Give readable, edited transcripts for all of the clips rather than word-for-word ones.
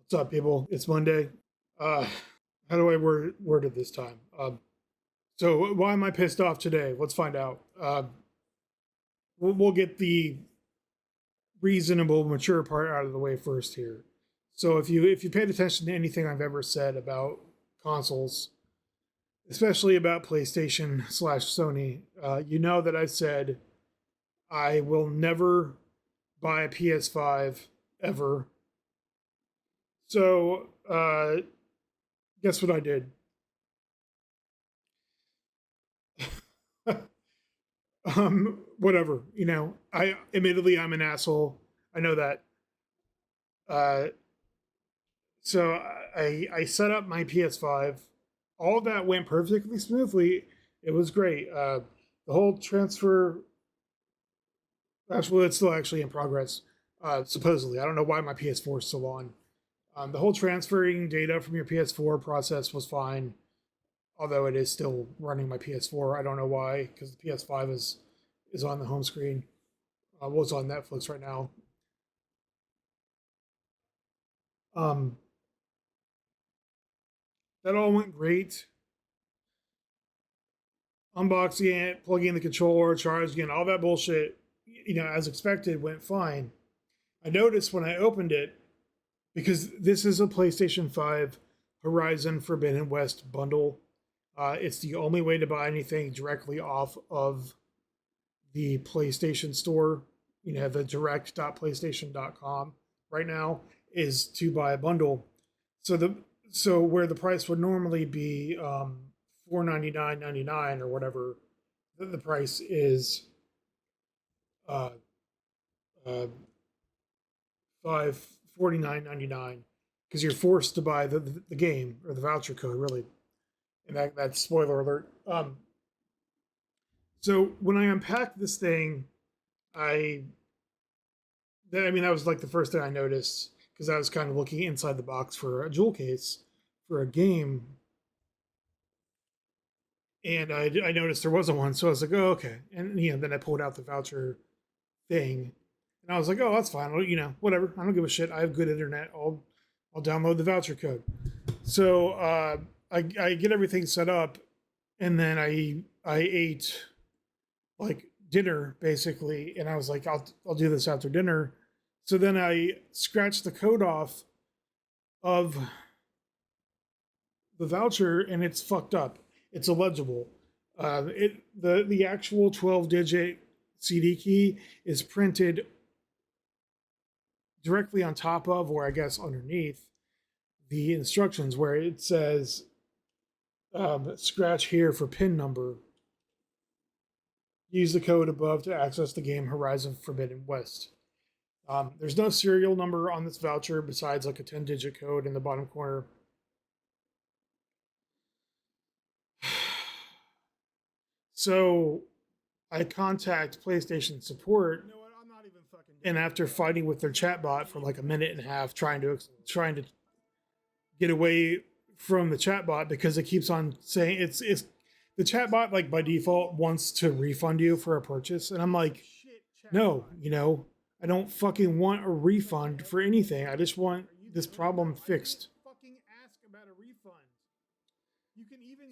What's up, people? It's Monday. Uh, how do I word it this time? So why am I pissed off today? Let's find out. We'll get the reasonable, mature part out of the way first here. So if you paid attention to anything I've ever said about consoles, especially about PlayStation slash Sony, you know that I said I will never buy a PS5 ever. So guess what I did? Whatever, I admittedly I'm an asshole. I know that. Uh, so I set up my PS5. All that went perfectly smoothly. It was great. The whole transfer, actually, it's still actually in progress. Supposedly, I don't know why my PS4 is still on. The whole transferring data from your PS4 process was fine, although it is still running my PS4. I don't know why, because the PS5 is on the home screen. It's on Netflix right now. Um, that all went great. Unboxing it, plugging in the controller, charging it, all that bullshit, as expected, went fine. I noticed when I opened it, because this is a PlayStation 5 Horizon Forbidden West bundle. It's the only way to buy anything directly off of the PlayStation Store. The direct.playstation.com right now is to buy a bundle. So where the price would normally be $499.99 or whatever, the price is uh, uh, $549.99 because you're forced to buy the game or the voucher code really, and that's spoiler alert. So when I unpacked this thing, I that was like the first thing I noticed because I was kind of looking inside the box for a jewel case for a game, and I noticed there wasn't one, so I was like, oh okay, and then I pulled out the voucher thing, and I was like, oh that's fine, whatever, I don't give a shit. I have good internet. I'll download the voucher code. So I get everything set up, and then I ate like dinner basically, and I was like, I'll do this after dinner. So then I scratched the code off of the voucher, and it's fucked up. It's illegible. The actual 12-digit CD key is printed directly on top of, or I guess underneath, the instructions where it says scratch here for PIN number. Use the code above to access the game Horizon Forbidden West. There's no serial number on this voucher besides like a 10-digit code in the bottom corner. So I contact PlayStation support, I'm not even fucking. And after fighting with their chatbot for like a minute and a half, trying to get away from the chatbot because it keeps on saying it's the chatbot like by default wants to refund you for a purchase, and I'm like, no, I don't fucking want a refund for anything. I just want this problem fixed.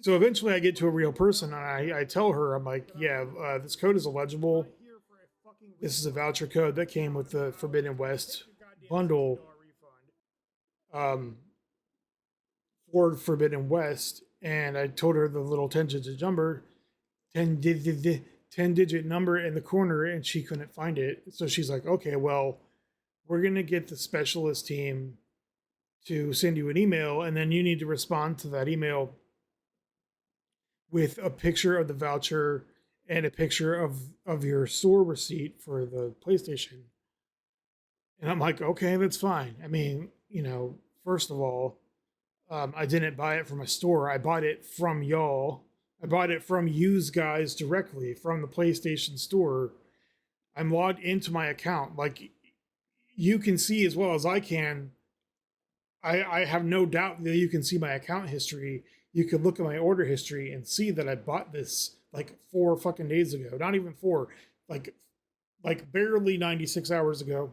So eventually I get to a real person and I tell her, I'm like, yeah, this code is illegible. This is a voucher code that came with the Forbidden West bundle um, for Forbidden West. And I told her the little 10-digit number, 10-digit number in the corner, and she couldn't find it. So she's like, okay, well, we're going to get the specialist team to send you an email, and then you need to respond to that email with a picture of the voucher and a picture of your store receipt for the PlayStation. And I'm like, okay, that's fine. I mean, first of all, I didn't buy it from a store. I bought it from y'all. I bought it from yous guys directly from the PlayStation store. I'm logged into my account. Like you can see as well as I can. I have no doubt that you can see my account history. You could look at my order history and see that I bought this like 4 fucking days ago. Not even 4, like barely 96 hours ago.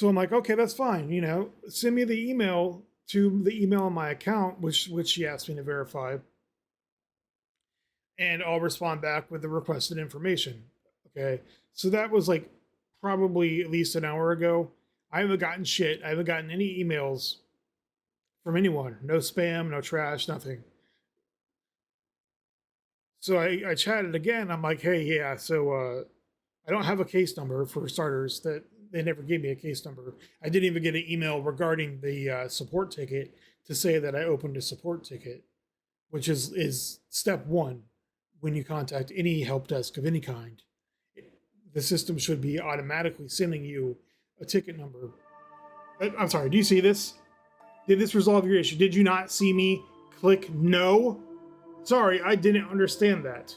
So I'm like, okay, that's fine. Send me the email to the email on my account, which she asked me to verify, and I'll respond back with the requested information. Okay. So that was like probably at least an hour ago. I haven't gotten shit. I haven't gotten any emails from anyone. No spam, no trash, nothing. So I chatted again. I'm like, hey, yeah, so I don't have a case number for starters. That they never gave me a case number. I didn't even get an email regarding the support ticket to say that I opened a support ticket, which is step one when you contact any help desk of any kind. The system should be automatically sending you a ticket number. I'm sorry, do you see this? Did this resolve your issue? Did you not see me click no? Sorry, I didn't understand that.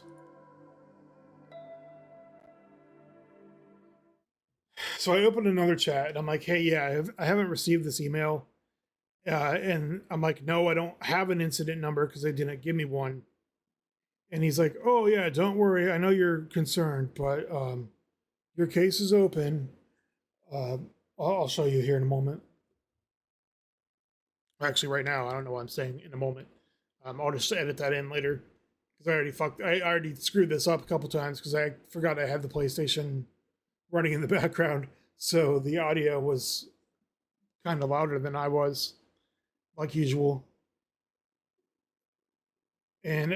So I opened another chat and I'm like, hey, yeah, I haven't received this email. And I'm like, no, I don't have an incident number because they didn't give me one. And he's like, oh, yeah, don't worry. I know you're concerned, but your case is open. Uh, I'll show you here in a moment. Actually, right now, I don't know what I'm saying in a moment. I'll just edit that in later because I already screwed this up a couple times because I forgot I had the PlayStation running in the background, so the audio was kind of louder than I was, like usual. And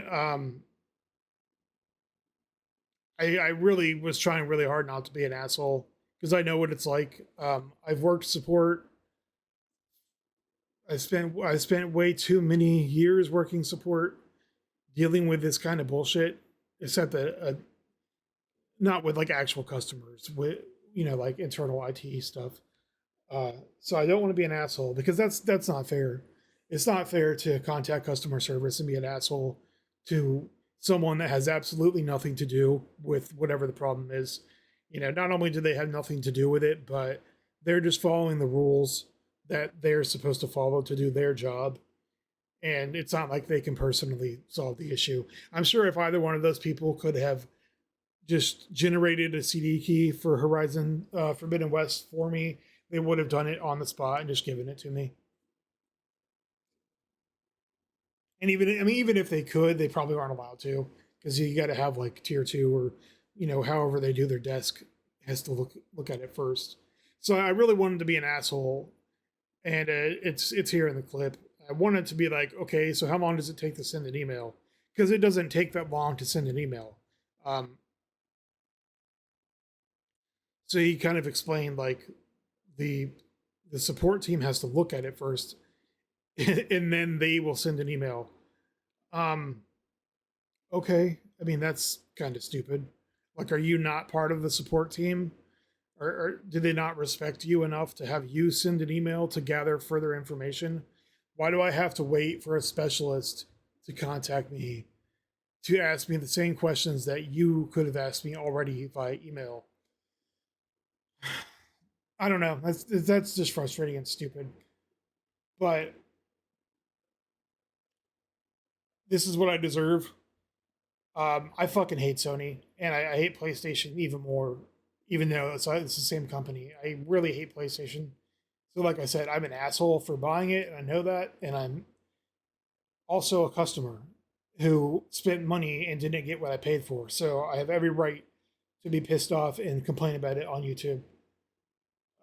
I really was trying really hard not to be an asshole because I know what it's like. I've worked support. I spent way too many years working support, dealing with this kind of bullshit. Except that not with like actual customers, with like internal IT stuff. So I don't want to be an asshole because that's not fair. It's not fair to contact customer service and be an asshole to someone that has absolutely nothing to do with whatever the problem is. Not only do they have nothing to do with it, but they're just following the rules that they're supposed to follow to do their job. And it's not like they can personally solve the issue. I'm sure if either one of those people could have just generated a CD key for Horizon Forbidden West for me, they would have done it on the spot and just given it to me. And even if they could, they probably aren't allowed to because you got to have like tier two or however they do their desk has to look at it first. So I really wanted to be an asshole, and it's here in the clip. I wanted to be like, okay, so how long does it take to send an email? Because it doesn't take that long to send an email. Um, so he kind of explained like the the support team has to look at it first, and then they will send an email. Um, okay, I mean that's kind of stupid. Like, are you not part of the support team, or do they not respect you enough to have you send an email to gather further information? Why do I have to wait for a specialist to contact me to ask me the same questions that you could have asked me already via email? I don't know. That's just frustrating and stupid. But this is what I deserve. I fucking hate Sony, and I hate PlayStation even more. Even though it's the same company, I really hate PlayStation. So, like I said, I'm an asshole for buying it, and I know that, and I'm also a customer who spent money and didn't get what I paid for. So I have every right to be pissed off and complain about it on YouTube.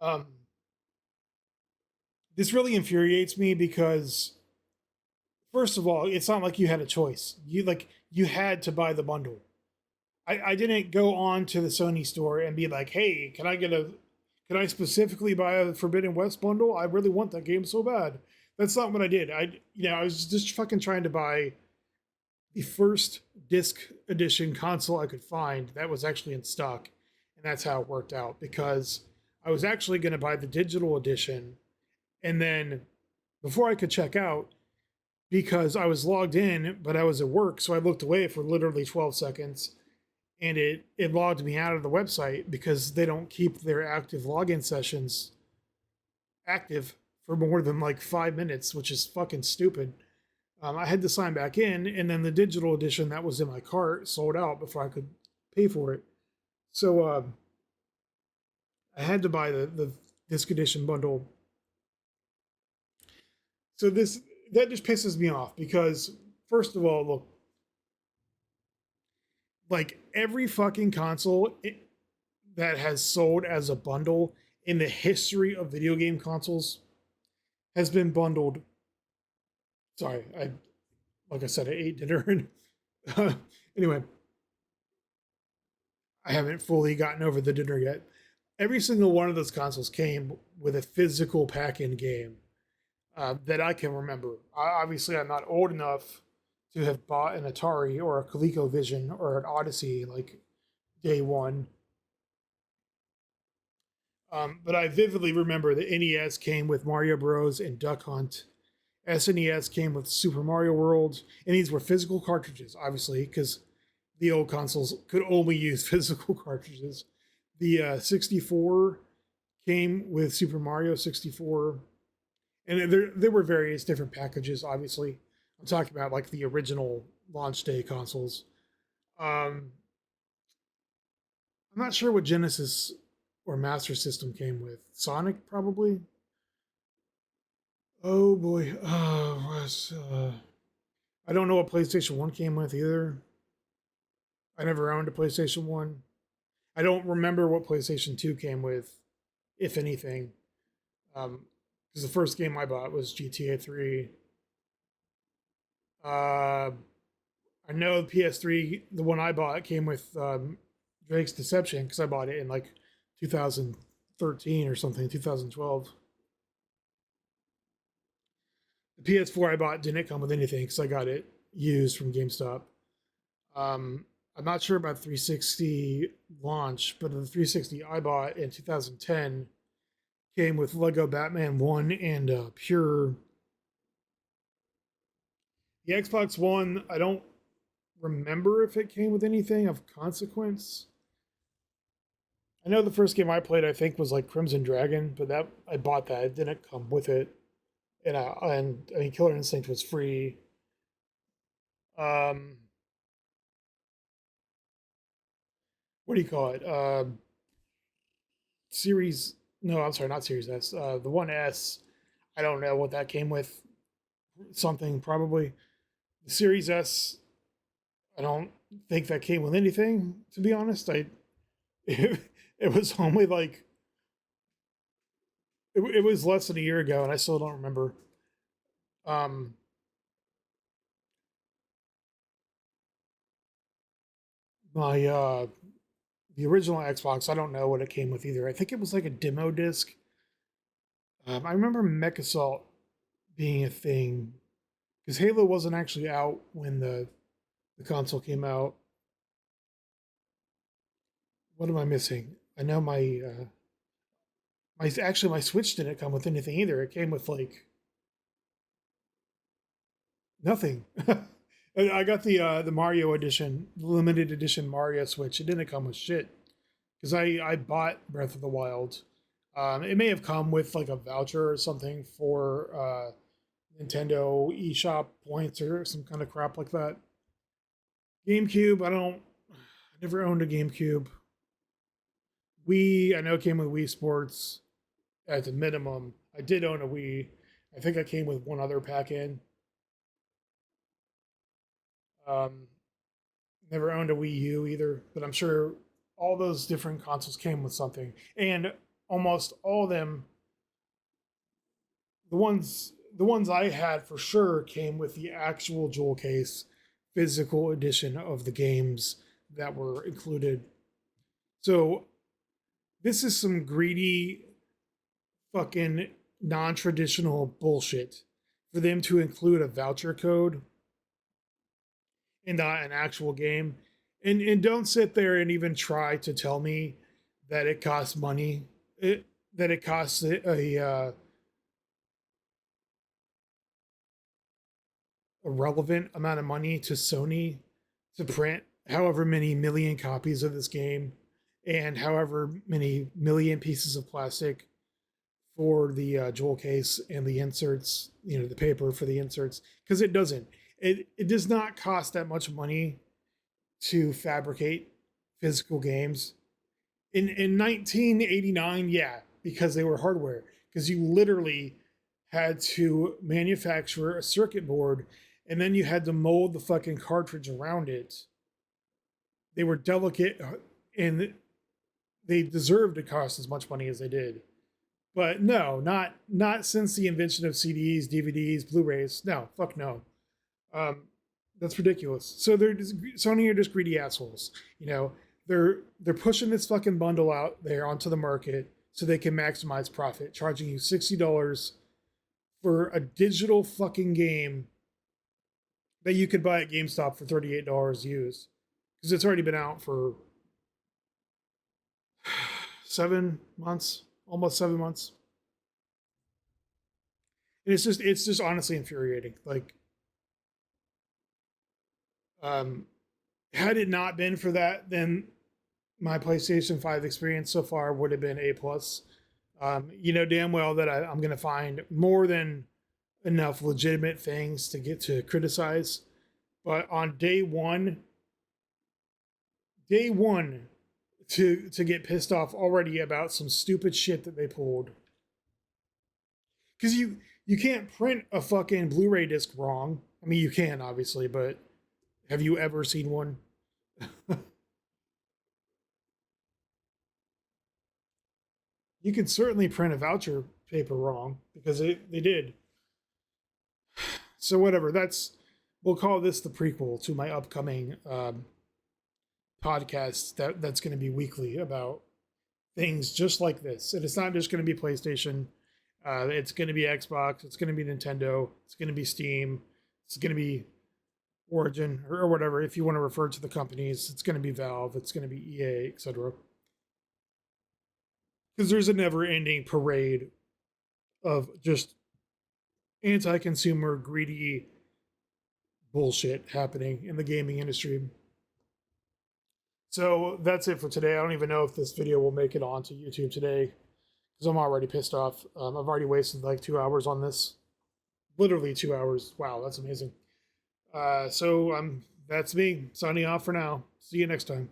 Um, this really infuriates me because first of all, it's not like you had a choice. You had to buy the bundle. I didn't go on to the Sony store and be like, hey, can I specifically buy a Forbidden West bundle? I really want that game so bad. That's not what I did. I was just fucking trying to buy the first disc edition console I could find that was actually in stock. And that's how it worked out because I was actually going to buy the digital edition. And then before I could check out, because I was logged in, but I was at work, so I looked away for literally 12 seconds and it logged me out of the website because they don't keep their active login sessions active for more than like 5 minutes, which is fucking stupid. I had to sign back in, and then the digital edition that was in my cart sold out before I could pay for it. So I had to buy disc edition bundle. So this that just pisses me off because first of all, look, like every fucking console that has sold as a bundle in the history of video game consoles has been bundled. Sorry, I like I said, I ate dinner and anyway, I haven't fully gotten over the dinner yet. Every single one of those consoles came with a physical pack-in game that I can remember. Obviously, I'm not old enough to have bought an Atari or a ColecoVision or an Odyssey like day one. But I vividly remember the NES came with Mario Bros. And Duck Hunt. SNES came with Super Mario World, and these were physical cartridges, obviously, because the old consoles could only use physical cartridges. The 64 came with Super Mario 64, and there were various different packages. Obviously, I'm talking about like the original launch day consoles. I'm not sure what Genesis or Master System came with. Sonic probably. Oh boy, I don't know what PlayStation One came with either. I never owned a PlayStation One. I don't remember what PlayStation Two came with, if anything. Because the first game I bought was GTA 3. Uh, I know the PS3, the one I bought, came with Drake's Deception because I bought it in like 2013 or something, 2012. The PS4 I bought didn't come with anything because I got it used from GameStop. I'm not sure about 360 launch, but the 360 I bought in 2010 came with Lego Batman 1 and Pure. The Xbox One, I don't remember if it came with anything of consequence. I know the first game I played, I think, was like Crimson Dragon, but that I bought that. It didn't come with it. And I mean, Killer Instinct was free. Um, what do you call it? Series? No, I'm sorry, not Series S. The One S. I don't know what that came with. Something probably. The Series S. I don't think that came with anything. To be honest, it, it was only like it was less than a year ago, and I still don't remember. Um, my the original Xbox, I don't know what it came with either. I think it was like a demo disc. I remember Mech Assault being a thing because Halo wasn't actually out when the console came out. What am I missing? I know my actually my Switch didn't come with anything either. It came with like nothing. I got the Mario edition, the limited edition Mario Switch. It didn't come with shit because I bought Breath of the Wild. It may have come with like a voucher or something for Nintendo eShop points or some kind of crap like that. GameCube, I never owned a GameCube. Wii, I know came with Wii Sports at the minimum. I did own a Wii. I think I came with one other pack in. Um, Never owned a Wii U either, but I'm sure all those different consoles came with something. And almost all of them, the ones I had for sure came with the actual jewel case, physical edition of the games that were included. So this is some greedy fucking non-traditional bullshit for them to include a voucher code and not an actual game. And don't sit there and even try to tell me that it costs money. That it costs a relevant amount of money to Sony to print however many million copies of this game and however many million pieces of plastic for the jewel case and the inserts, the paper for the inserts, because it doesn't. It does not cost that much money to fabricate physical games. In 1989, yeah, because they were hardware. Because you literally had to manufacture a circuit board and then you had to mold the fucking cartridge around it. They were delicate and they deserved to cost as much money as they did. But no, not since the invention of CDs, DVDs, Blu-rays. No, fuck no. Um, that's ridiculous. So Sony are just greedy assholes. You know, they're pushing this fucking bundle out there onto the market so they can maximize profit, charging you $60 for a digital fucking game that you could buy at GameStop for $38 used because it's already been out for 7 months, almost 7 months. And it's just honestly infuriating. Like, um, had it not been for that, then my PlayStation 5 experience so far would have been A+. You know damn well that I'm going to find more than enough legitimate things to get to criticize. But on day one, to get pissed off already about some stupid shit that they pulled. Because you can't print a fucking Blu-ray disc wrong. I mean, you can obviously, but have you ever seen one? You can certainly print a voucher paper wrong because they did. So whatever. We'll call this the prequel to my upcoming podcast that's going to be weekly about things just like this. And it's not just going to be PlayStation. It's going to be Xbox. It's going to be Nintendo. It's going to be Steam. It's going to be Origin or whatever. If you want to refer to the companies, it's going to be Valve. It's going to be EA, etc. Because there's a never-ending parade of just anti-consumer, greedy bullshit happening in the gaming industry. So that's it for today. I don't even know if this video will make it onto YouTube today because I'm already pissed off. I've already wasted like 2 hours on this. Literally 2 hours. Wow, that's amazing. So that's me signing off for now. See you next time.